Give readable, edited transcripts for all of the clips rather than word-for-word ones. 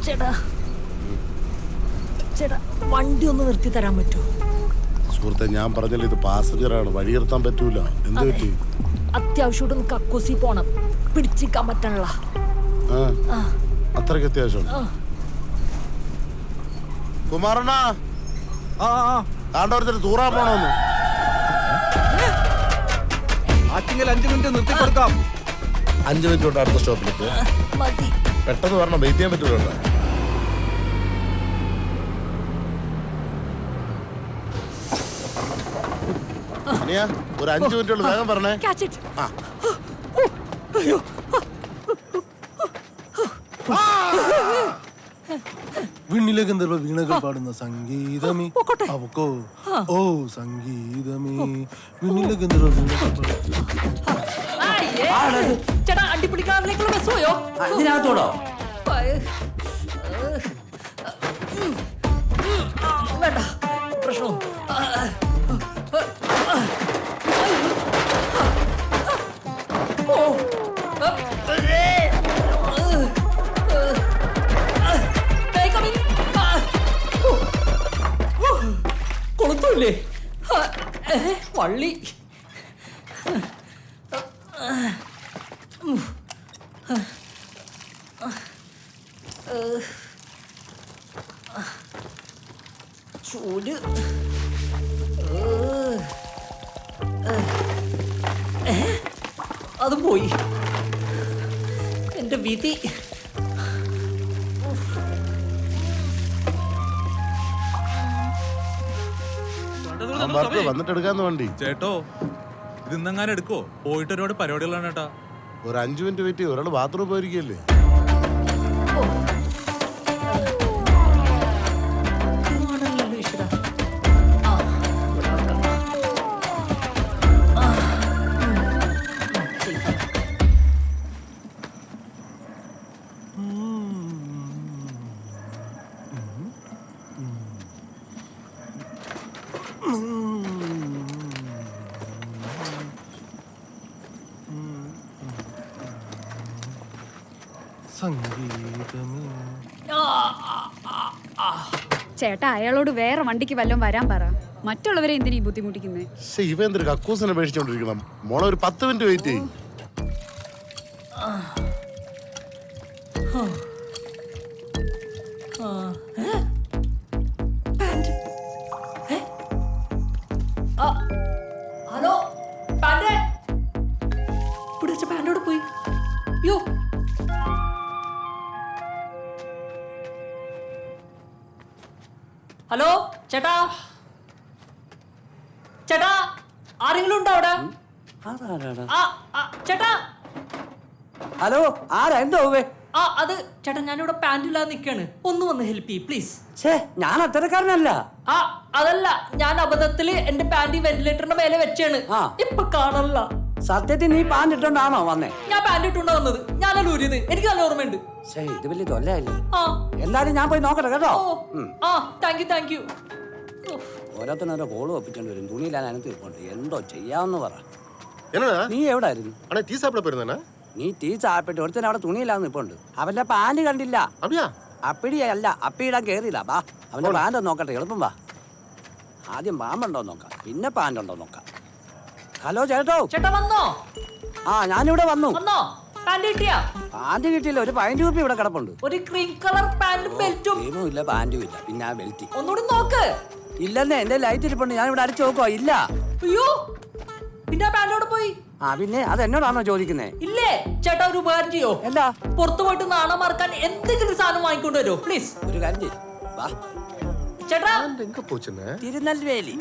ചേട്ടാ ചേട്ടാ വണ്ടി ഒന്ന് നിർത്തി തരാൻ പറ്റുമോ? സുഹൃത്തെ, ഞാൻ പറഞ്ഞല്ലോ ഇത് പാസഞ്ചറാണ്, വഴി നിർത്താൻ പറ്റൂല. എന്ത് പറ്റി? അത്യാവശ്യമായിട്ടൊന്ന് കക്കൂസി പോണം, പിടിച്ചിക്കാൻ പറ്റണല്ല. അത്രയ്ക്ക് അത്യാവശ്യം? കുമാരണ്ണ, കാണ്ടോരത്തിന് തൂറാൻ പോണോന്ന്. 5 മിനിറ്റ് നിർത്തി കൊടുക്കാം. 5 മിനിറ്റ് കൊണ്ട് അടുത്ത സ്റ്റോപ്പിലേക്ക് പെട്ടെന്ന് വരണം, വെയിറ്റ് ചെയ്യാൻ പറ്റൂല. ഒരു 5 മിനിറ്റ് കൊണ്ട് വേഗം പറഞ്ഞേ. വിണ്ണിലെ ഗന്ധർവ വീണകൾ പാടുന്ന സംഗീതമേ അവക്കോ ഓ സംഗീതമേ വിണ്ണിലെ ഗന്ധർവ ചേട്ടാ അടിപിടിക്കാവിലേക്കുള്ള ബസ് പോയോ? ഇതിനകത്തോടോ? വേണ്ട, പ്രശ്നം. കൊളുത്തൂല്ലേ വള്ളി? ചൂട്. അത് പോയി എന്റെ വിധി. വന്നിട്ട് എടുക്കാന്ന് വണ്ടി. ചേട്ടോ, ഇത് ഇന്നെങ്ങാനും എടുക്കോ? പോയിട്ട് ഒരുപാട് പരിപാടികളാണ് ചേട്ടാ. ഒരു 5 മിനിറ്റ് വെയിറ്റ് ചെയ്യും. ഒരാൾ ബാത്റൂം പോയിരിക്കല്ലേ? ചേട്ടാ, അയാളോട് വേറെ വണ്ടിക്ക് വല്ലതും വരാൻ പറ. മറ്റുള്ളവരെ എന്തിനാ ഈ ബുദ്ധിമുട്ടിക്കുന്നത്? ഇവ എന്തൊരു കക്കൂസിനെ പേടിച്ചോണ്ടിരിക്കണം. മോളെ ഒരു 10 മിനിറ്റ് വെയിറ്റ് ചെയ്യും. ഹലോ, പിടിച്ച പാൻറ്റോട് പോയി. യോ, ഹലോ ചേട്ടാ, ചേട്ടാ ആരെങ്കിലും ഉണ്ടോ അവിടെ? ചേട്ടാ. ഹലോ, ആരാ? എന്തോ? അത് ചേട്ടാ, ഞാനിവിടെ പാൻറ്റില്ലാതെ നിൽക്കാണ്, ഒന്ന് വന്ന് ഹെൽപ്പ് ചെയ്യ് പ്ലീസ്. ഞാൻ അത്തരക്കാരനല്ല. അതല്ല, ഞാൻ അബദ്ധത്തില് എന്റെ പാൻറ് വെന്റിലേറ്ററിന്റെ മേലെ വെച്ചാണ്, ഇപ്പൊ കാണല്ല. സത്യത്തിൽ നീ പാൻറ് ഇട്ടോണ്ടാണോ വന്നേ? ഞാൻ പാൻറ് ഇട്ടുണ്ടോ വന്നത്? ഞാനല്ല ഊരിയത്, എനിക്ക് നല്ല ഓർമ്മയുണ്ട്. ഇത് വലിയ തൊല്ലല്ലേ. എന്തായാലും ഞാൻ പോയി നോക്കട്ടെ കേട്ടോ. Thank you. ഓരോരുത്തരോരോ കോള് ഒപ്പിച്ചോണ്ട് വരും. തുണിയില്ലാൻ അതിനകത്ത് ഇപ്പോണ്ട്. എന്തോ ചെയ്യാന്ന് പറ. നീ എവിടെ ആയിരുന്നു? നീ ടീ ചാപ്പിട്ട് ഒരുത്തന്നെ അവിടെ തുണിയില്ലാന്ന് ഇപ്പോണ്ട്. അവന്റെ പാൻറ് കണ്ടില്ല. അപ്പിടിയല്ല, അപ്പിയിടാൻ കേറിയില്ല. വാ, അവന്റെ പാൻറ് നോക്കട്ടെ, എളുപ്പം വാ. ആദ്യം പാമ്പുണ്ടോ നോക്കാം, പിന്നെ പാൻറ് ഉണ്ടോ നോക്കാം. ഹലോ ചേട്ടോ. ചേട്ടാ വന്നോ? ഞാനിവിടെ വന്നു. പാൻറ് കിട്ടിയാ? പാൻറ് കിട്ടിയില്ല, ഒരു 15 രൂപ ഇവിടെ കിടപ്പുണ്ട്. ഒരു ക്രീം കളർ പാന്റും ബെൽറ്റും. ക്രീമും ഇല്ല, പാൻറ്റും ഇല്ല, പിന്നെ ആ ബെൽറ്റ് ഒന്നുകൂടി നോക്ക്. ഇല്ലെന്നേ, എന്റെ ലൈറ്റ് ഇരിപ്പുണ്ട്, ഞാൻ ഇവിടെ അടിച്ചു നോക്കോ. ഇല്ല. അയ്യോ, പിന്നെ ആ പാൻറ്റോട് പോയി. പിന്നെ അത് എന്നോടാണോ ചോദിക്കുന്നേ? ഇല്ലേ ചേട്ടാ, ഒരു ഉപകാരം ചെയ്യോ? എന്താ? പുറത്തു പോയിട്ട് നാണം മറക്കാൻ എന്തെങ്കിലും സാധനം വാങ്ങിക്കൊണ്ട് വരുമോ പ്ലീസ്? ഒരു കാര്യം ചെയ്യും. ചേട്ടാ, തിരുനെൽവേലി.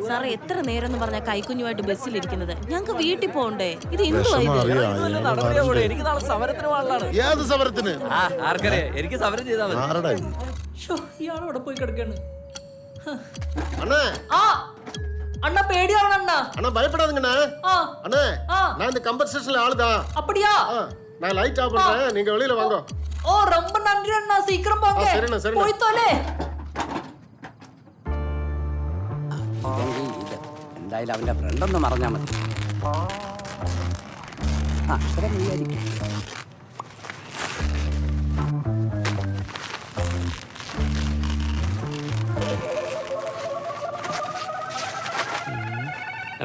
സാറേ, എത്ര നേരം എന്ന് പറഞ്ഞാൽ കൈക്കുഞ്ഞുമായിട്ട് ബസ്സിലിരിക്കുന്നത്? ഞങ്ങൾക്ക് വീട്ടിൽ പോകണ്ടേ? ഇത് എനിക്ക് നാളെ സമരത്തിന് പാടില്ലാണ്. ഏത് സമരത്തിന്? ആർക്കറിയാം, എനിക്ക് സമരം ചെയ്താൽ മതി. ഇയാളവിടെ പോയി കിടക്കാണ്. அண்ணா பேடியாவன அண்ணா. அண்ணா பயப்படாதீங்கண்ணா. அண்ணா நான் இந்த கம்பர் ஸ்டேஷன்ல ஆளுதான். அப்படியா? நான் லைட் ஆஃப் பண்றேன், நீங்க வெளியில வாங்க. ஓ ரொம்ப நன்றி அண்ணா, சீக்கிரம் போங்க. சரிண்ணா சரிண்ணா. போய் தோலே. എന്തായാലും അവന്റെ ഫ്രണ്ട് ഒന്ന് മറഞ്ഞാ മതി.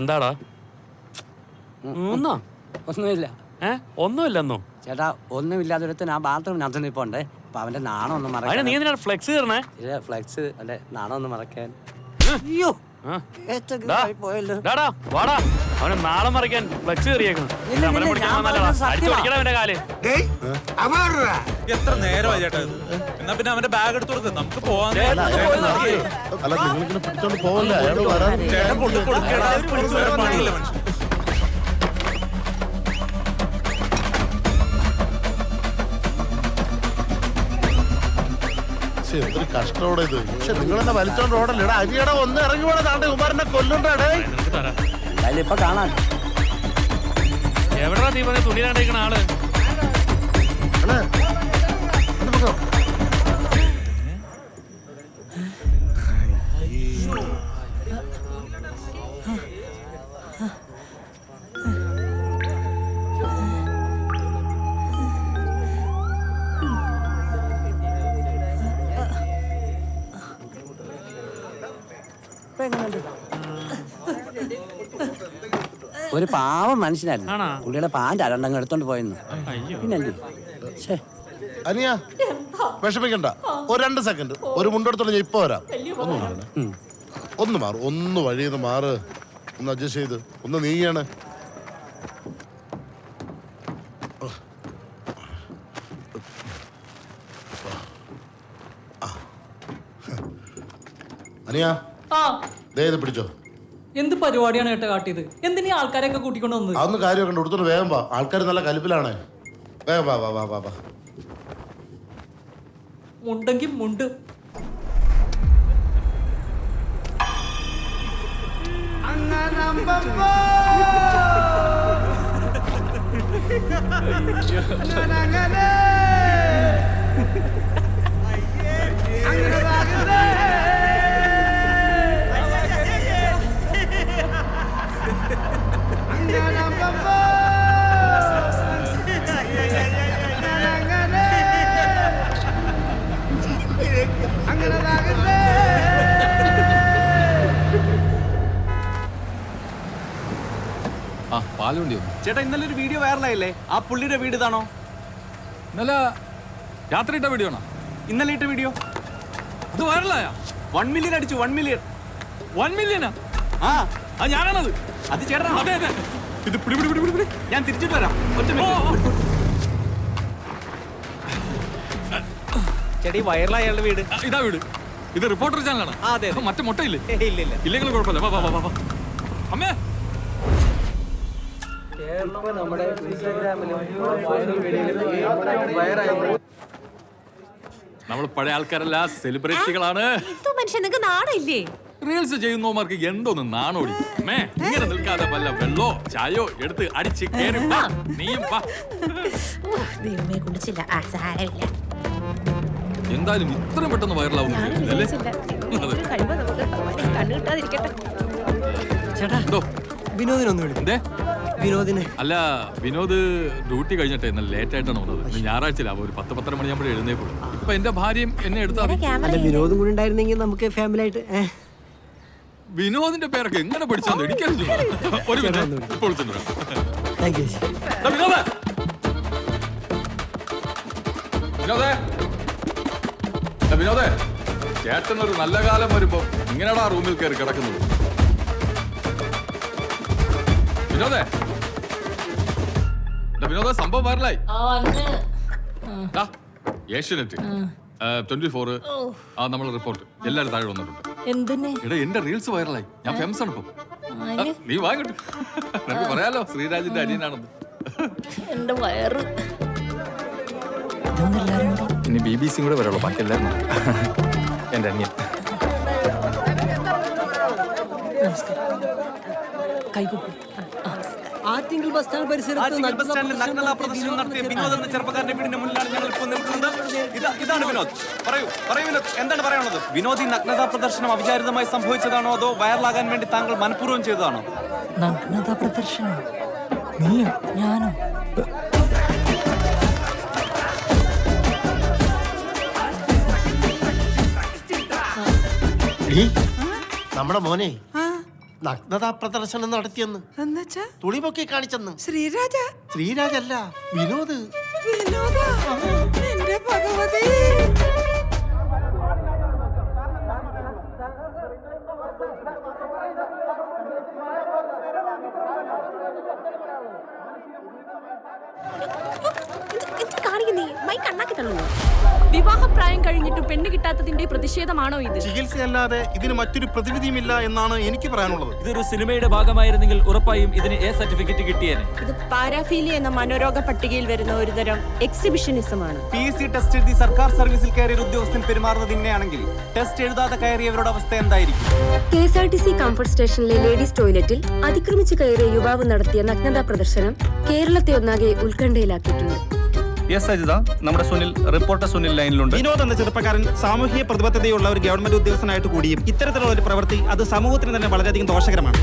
എന്താടാ ഒന്നോ ഒന്നുമില്ല. ഒന്നുമില്ലെന്നോ? ചേട്ടാ ഒന്നുമില്ലാതൊരുത്തൻ ആ ബാത്റൂമിനകത്ത് നിൽപ്പുണ്ട്. അപ്പൊ അവന്റെ നാണം ഒന്ന് അതിന് മറക്കാൻ. നീ എന്തിനാണ് ഫ്ലെക്സ് കയറണേ? ഫ്ലെക്സ് അല്ലെ നാണം ഒന്ന് മറക്കാൻ. ഡാടാ വാടാ, അവനെ നാളെ മറിക്കാൻ ഫ്ലെക്സ് കയറിയേക്കണം. അവന്റെ കാല് എത്ര നേരമായി ചേട്ടാ ഇത്? എന്നാ പിന്നെ അവന്റെ ബാഗ് എടുത്തു കൊടുക്ക്, നമുക്ക് പോവാൻ. അല്ല നിങ്ങളിങ്ങനെ പിടിച്ചോണ്ട് പോവല്ലേ, അയാള് വരാൻ ചേട്ടൻ കൊണ്ടു കൊടുക്കേണ്ട വേറെ പണിയില്ല മനുഷ്യൻ. എന്തൊരു കഷ്ടോടെ ഇത്. പക്ഷെ നിങ്ങളെന്നെ വലിച്ചോണ്ട് ഓടല്ലേ, അരിയട ഒന്ന് ഇറങ്ങി പോണ താണ്ടെ കുമാരനെ കൊല്ലുണ്ടാടേ. എന്തായാലും ഇപ്പൊ കാണാൻ. എവിടെടാ നീ പറഞ്ഞ തുണിയിലാണ്ടിരിക്കണ ആള്? ഒരു പാവം മനുഷ്യനായിരുന്നു. പുള്ളിയുടെ പാൻറ് അരണ്ടങ്ങ് എടുത്തോണ്ട് പോയെന്ന്. പിന്നെ അനിയ വിഷമിക്കണ്ട, ഒരു 2 സെക്കൻഡ് ഒരു മുണ്ടെടുത്തോണ്ട് ഞാൻ ഇപ്പൊ വരാം. ഒന്ന് മാറ്, ഒന്ന് വഴിന്ന് മാറ്, ഒന്ന് അഡ്ജസ്റ്റ് ചെയ്ത് ഒന്ന് നീയാണ്. അനിയ ദേ ഇത് പിടിച്ചോ. എന്ത് പരിപാടിയാണ് ഏട്ടാ കാട്ടിയത്? എന്തിനാ ആൾക്കാരെയൊക്കെ കൂട്ടിക്കൊണ്ട് വന്നത്? അതൊന്നും കാര്യമൊക്കെ ഉണ്ട്, എടുത്തോണ്ട് വേഗം വാ, ആൾക്കാർ നല്ല കലിപ്പിലാണ്. വേഗം വാ വാ വാ വാ വാ. മുണ്ടെങ്കിൽ മുണ്ട്. ചേട്ടാ ഇന്നലെ ഒരു വീഡിയോ വൈറലായില്ലേ? ആ പുള്ളിയുടെ വീട് ഇതാണോ? ഇന്നലെ രാത്രി ഇട്ട വീഡിയോ ആണോ? ഇന്നലെ ഇട്ട വീഡിയോ അത് വൈറലായ? 1 മില്യൺ അടിച്ചു. 1 മില്യൺ. 1 മില്യനാ? ആ ഞാനാണത്. അത് ചേട്ടാ. അതെ അതെ, ഇത് പിടി പിടി പിടി പിടി. ഞാൻ തിരിച്ചിട്ട് വരാം. ഒറ്റ മിനിറ്റ്. ചേട്ടാ ഈ വൈറലായ അയാളുടെ വീട് ഇതാ വീട്. ഇത് റിപ്പോർട്ടർ ചാനലാണ്. അതെ. മറ്റേ മുട്ടയില്ലേ? ഇല്ല. ഇല്ലെങ്കിൽ കുഴപ്പമില്ല. വാ വാ വാ വാ. അമ്മേ നമ്മൾ പഴയ ആൾക്കാരല്ല, സെലിബ്രിറ്റികളാണ്. റീൽസ് ചെയ്യുന്നവന്മാർക്ക് എന്തോന്ന് നാണോടി. അമ്മേ ഇങ്ങനെ നിൽക്കാതെ വല്ല വെള്ളോ ചായോ എടുത്ത് അടിച്ച് കേറി വാ. നീയും വാ. എന്തായാലും ഇത്രയും പെട്ടെന്ന് വൈറലാവും അല്ലേ? വിനോദിനൊന്നും എന്തേ? വിനോദിനെ അല്ല, വിനോദ് ഡ്യൂട്ടി കഴിഞ്ഞിട്ടേ ഇന്നലെ ലേറ്റ് ആയിട്ടാണ് വന്നത്. ഞായറാഴ്ചയിലാവും, ഒരു 10-10:30 മണിയാകുമ്പോഴേ എഴുന്നേക്കുള്ളൂ. അപ്പൊ എന്റെ ഭാര്യയും എന്നെ എടുത്താൽ വിനോദം കൂടി ഉണ്ടായിരുന്നെങ്കിൽ നമുക്ക് ഫാമിലി ആയിട്ട്. വിനോദിന്റെ പേരൊക്കെ എങ്ങനെ പഠിച്ചെന്ന് എനിക്കറിയില്ല. ഒരു മിനിറ്റ് ഇപ്പോൾ വിളിച്ചിട്ട് വിനോദേ, ചേട്ടനൊരു നല്ല കാലം വരുമ്പോ ഇങ്ങനെയാടാ റൂമിൽ കയറി കിടക്കുന്നത്. വിനോദേ, വിനോദേ, സംഭവം വൈറലായി. ഏഷ്യാനെറ്റ്, 24 നമ്മൾ റിപ്പോർട്ട് എല്ലാരും താഴെ വന്നിട്ടുണ്ട്. എടാ എന്റെ റീൽസ് വൈറലായി, ഞാൻ ഫേമസ് ആണ് ഇപ്പൊ. നീ വാങ്ങിട്ട് നിനക്ക് പറയാലോ, ശ്രീരാജിന്റെ അനിയനാണെന്ന്. എന്റെ വയറ് ഇനി BBC കൂടെ വരുള്ളൂ, ബാക്കി എല്ലാവരും എന്റെ അനിയൻ. ആറ്റിങ്ങൽ ബസ് സ്റ്റാൻഡ് പരിസരത്ത് നഗ്നതാ പ്രദർശനം നടത്തിയ വിനോദ് എന്ന ചെറുപ്പക്കാരന്റെ വീടിന്റെ മുന്നിലാണ് ഞങ്ങൾ ഇപ്പോൾ നിൽക്കുന്നത്. ഇതാണ് വിനോദ്. പറയൂ വിനോദ്, എന്താണ് പറയാനുള്ളത്? വിനോദ്, ഈ നഗ്നതാ പ്രദർശനം അവിചാരിതമായി സംഭവിച്ചതാണോ അതോ വൈറലാകാൻ വേണ്ടി താങ്കൾ മനഃപൂർവ്വം ചെയ്തതാണോ? നഗ്നതാ പ്രദർശനം? നീയോ? ഞാനോ? നമ്മുടെ മോനെ നഗ്നതാ പ്രദർശനം നടത്തിയെന്ന്. എന്നുവെച്ചാ തുണി പൊക്കി കാണിച്ചെന്ന്. ശ്രീരാജ ശ്രീരാജല്ല, വിനോദ്. വിനോദ എന്റെ ഭഗവതി. വിവാഹപ്രായം കഴിഞ്ഞിട്ട് പെണ്ണ് കിട്ടാത്തതിന്റെ പ്രതിഷേധമാണോ ഇത്? ചികിത്സയല്ലാതെ ഇതിന് മറ്റൊരു പ്രതിവിധിയുമില്ല എന്നാണ് എനിക്ക് പറയാനുള്ളത്. ഇതൊരു സിനിമയുടെ ഭാഗമായിരുന്നെങ്കിൽ ഉറപ്പായും ഇതിന് എ സർട്ടിഫിക്കറ്റ് കിട്ടിയേനെ. ഇത് പാരാഫീലിയ എന്ന മനോരോഗ പട്ടികയിൽ വരുന്ന ഒരു തരം എക്സിബിഷനിസമാണ്. PSC ടെസ്റ്റ് എഴുതി സർക്കാർ സർവീസിൽ കയറിയ ഒരു ഉദ്യോഗസ്ഥൻ പെരുമാറുന്നത് ഇങ്ങനെയാണെങ്കിൽ ടെസ്റ്റ് എഴുതാതെ കയറിയവരുടെ അവസ്ഥ എന്തായിരിക്കും? KSRTC കംഫർട്ട് സ്റ്റേഷനിലെ ലേഡീസ് ടോയ്ലറ്റിൽ അതിക്രമിച്ച് കയറിയ യുവാവ് നടത്തിയ നഗ്നതാ പ്രദർശനം കേരളത്തെ ഒന്നാകെ ഉത്കണ്ഠയിലാക്കിയിട്ടുണ്ട്. യെസ് അജിത, നമ്മുടെ സുനിൽ, റിപ്പോർട്ടർ സുനിൽ ലൈനിലുണ്ട്. വിനോദ് എന്ന ചെറുപ്പക്കാരൻ സാമൂഹ്യ പ്രതിബദ്ധതയുള്ള ഒരു ഗവൺമെന്റ് ഉദ്യോഗസ്ഥനായിട്ട് കൂടിയും ഇത്തരത്തിലുള്ള ഒരു പ്രവൃത്തി അത് സമൂഹത്തിന് തന്നെ വളരെയധികം ദോഷകരമാണ്.